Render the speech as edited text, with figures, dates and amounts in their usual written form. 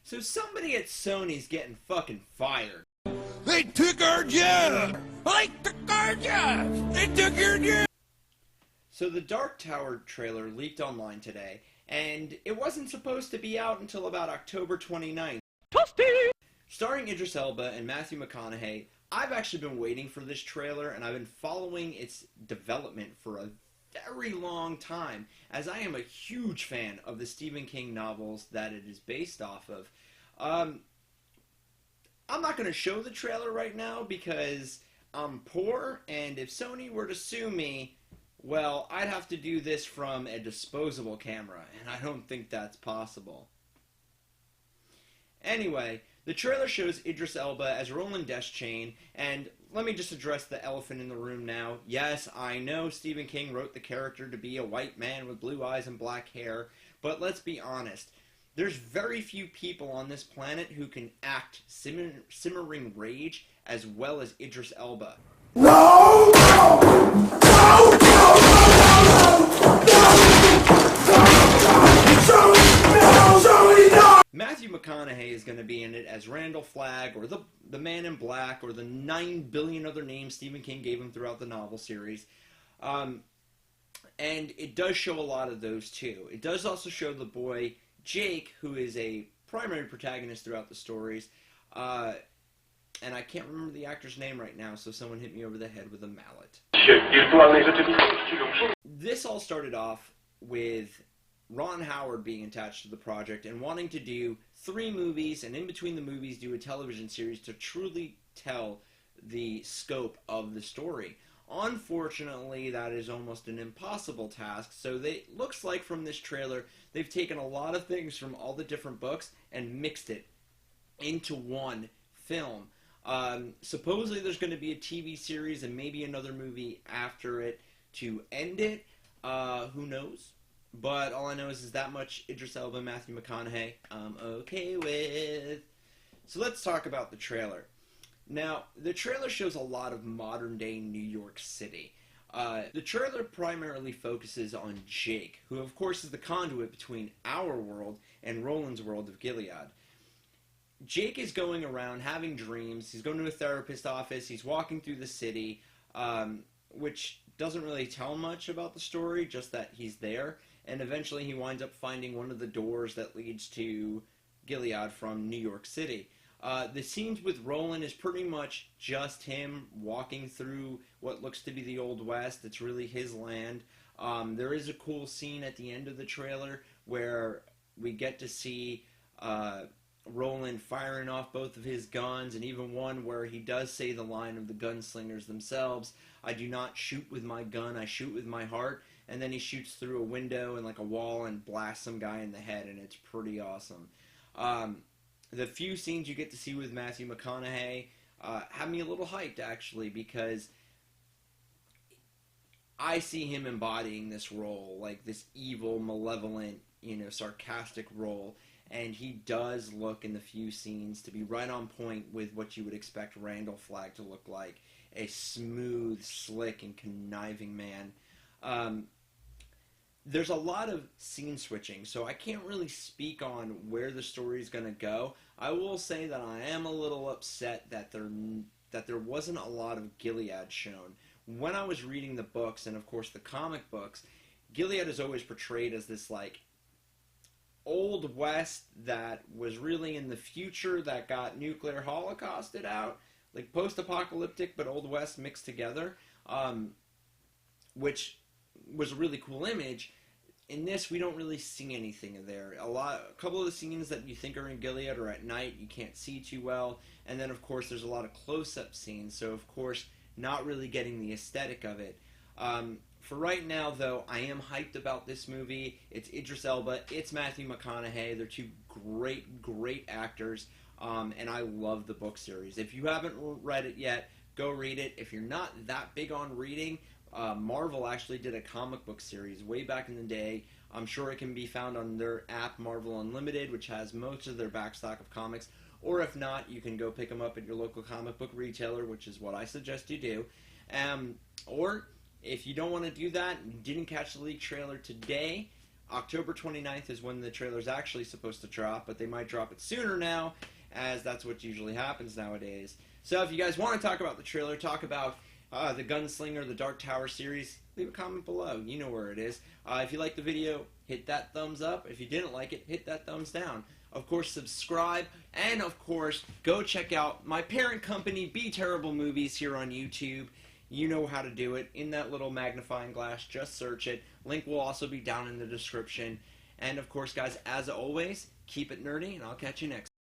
So somebody at Sony's getting fucking fired. They took our job! They took our job! They took your job! So the Dark Tower trailer leaked online today, and it wasn't supposed to be out until about October 29th. Toasty! Starring Idris Elba and Matthew McConaughey, I've actually been waiting for this trailer, and I've been following its development for a very long time, as I am a huge fan of the Stephen King novels that it is based off of. I'm not going to show the trailer right now because I'm poor, and if Sony were to sue me, well, I'd have to do this from a disposable camera, and I don't think that's possible. Anyway, the trailer shows Idris Elba as Roland Deschain, and let me just address the elephant in the room now. Yes, I know Stephen King wrote the character to be a white man with blue eyes and black hair, but let's be honest. There's very few people on this planet who can act simmering rage as well as Idris Elba. No! No! No! Matthew McConaughey is going to be in it as Randall Flagg, or the Man in Black, or the 9 billion other names Stephen King gave him throughout the novel series. And it does show a lot of those too. It does also show the boy Jake, who is a primary protagonist throughout the stories. And I can't remember the actor's name right now, so someone hit me over the head with a mallet. This all started off with Ron Howard being attached to the project and wanting to do 3 movies, and in between the movies do a television series to truly tell the scope of the story. Unfortunately, that is almost an impossible task, so it looks like from this trailer they've taken a lot of things from all the different books and mixed it into one film. Supposedly there's going to be a TV series and maybe another movie after it to end it. Who knows? But all I know is that much Idris Elba and Matthew McConaughey I'm okay with. So let's talk about the trailer. Now, the trailer shows a lot of modern-day New York City. The trailer primarily focuses on Jake, who of course is the conduit between our world and Roland's world of Gilead. Jake is going around having dreams. He's going to a therapist's office. He's walking through the city, which doesn't really tell much about the story, just that he's there. And eventually he winds up finding one of the doors that leads to Gilead from New York City. The scenes with Roland is pretty much just him walking through what looks to be the Old West. It's really his land. There is a cool scene at the end of the trailer where we get to see Roland firing off both of his guns, and even one where he does say the line of the gunslingers themselves, "I do not shoot with my gun, I shoot with my heart." And then he shoots through a window and like a wall and blasts some guy in the head, and it's pretty awesome. The few scenes you get to see with Matthew McConaughey have me a little hyped, actually, because I see him embodying this role, like this evil, malevolent, sarcastic role, and he does look in the few scenes to be right on point with what you would expect Randall Flagg to look like, a smooth, slick, and conniving man. There's a lot of scene switching, so I can't really speak on where the story is going to go. I will say that I am a little upset that there wasn't a lot of Gilead shown. When I was reading the books, and of course the comic books, Gilead is always portrayed as this like Old West that was really in the future that got nuclear holocausted out, like post-apocalyptic but Old West mixed together, which was a really cool image. In this, we don't really see anything there. A couple of the scenes that you think are in Gilead are at night. You can't see too well. And then, of course, there's a lot of close-up scenes. So, of course, not really getting the aesthetic of it. For right now, though, I am hyped about this movie. It's Idris Elba. It's Matthew McConaughey. They're two great, great actors. And I love the book series. If you haven't read it yet, go read it. If you're not that big on reading, Marvel actually did a comic book series way back in the day. I'm sure it can be found on their app, Marvel Unlimited, which has most of their backstock of comics. Or if not, you can go pick them up at your local comic book retailer, which is what I suggest you do. Or if you don't want to do that and didn't catch the leaked trailer today, October 29th is when the trailer's actually supposed to drop, but they might drop it sooner now, as that's what usually happens nowadays. So if you guys want to talk about the trailer, talk about the Gunslinger, the Dark Tower series, leave a comment below. You know where it is. If you liked the video, hit that thumbs up. If you didn't like it, hit that thumbs down. Of course, subscribe. And, of course, go check out my parent company, Be Terrible Movies, here on YouTube. You know how to do it. In that little magnifying glass, just search it. Link will also be down in the description. And, of course, guys, as always, keep it nerdy, and I'll catch you next time.